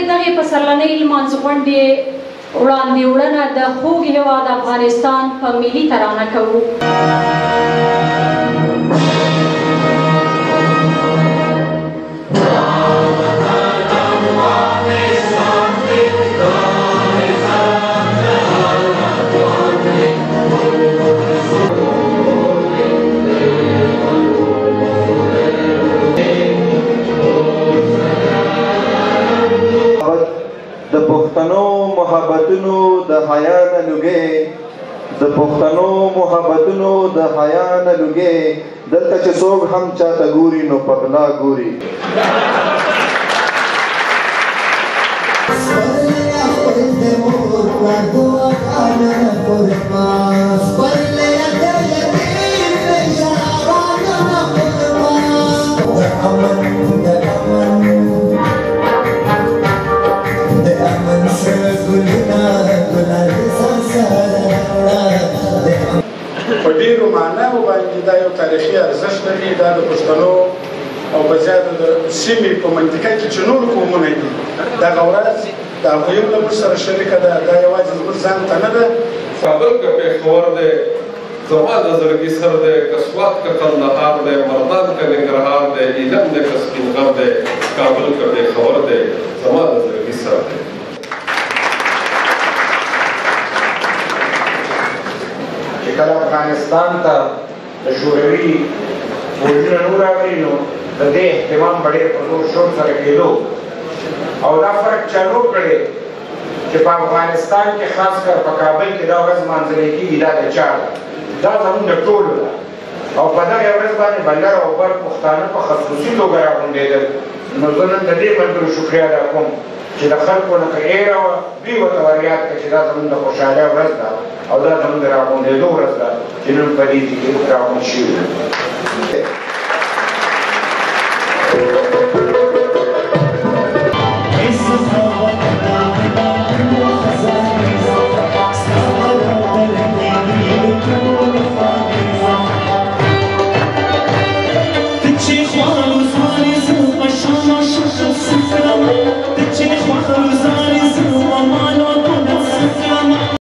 دغې پسرلنۍ لمانځغونډې وړاندې وړنه د خوږ هېواد افغانستان په ملي ترانه کوو. د پښتنو محبتونو د حیا نه لوګي د پښتنو محبتونو د حیا نه لوګي دلته چې څوک هم چاته ګوري نو په غلا ګوري. په ډېرو معناو باندې دا یو تاریخي ارزښت لري. دا د پښتنو او په زیاته د سیمې په منطقه کې چې نور قومونه دي دغه ورځ د هغوی له موږ سره شریکه ده. دا یوازې زموږ ځان ته نه ده. کابل که پېښور دی، زما د زړګي سر دی، که سوات که کندهار دی، مردان که ننګرهار دی، ایلم دی که سپین غر دی، کابل که پېښور دی، زما د زړګي سر دی. چې کله افغانستان ته د شوروي فوجونه نور راغلي نو د دې اهتمام به ډېر په زور شور سره کېدو او دا فرق چالو کړی چې په افغانستان کې خاص کر په کابل کې دا ورځ لمانځل کېږي. دا د چا ده؟ دا زموږ د ټولو ده او په دغه ورځ باندې به لر او بر پښتانه په خصوصي توګه راغونډېدل. نو زه نن د دې ملګرو شکریه ادا کوم چې د خلکو نه که ایره وه دوی ورته وریاد کړه چې دا زموږ د خوشحالۍ ورځ ده او دا زموږ د راغونډېدو ورځ ده چې نن په دې کې راغونډ شوي.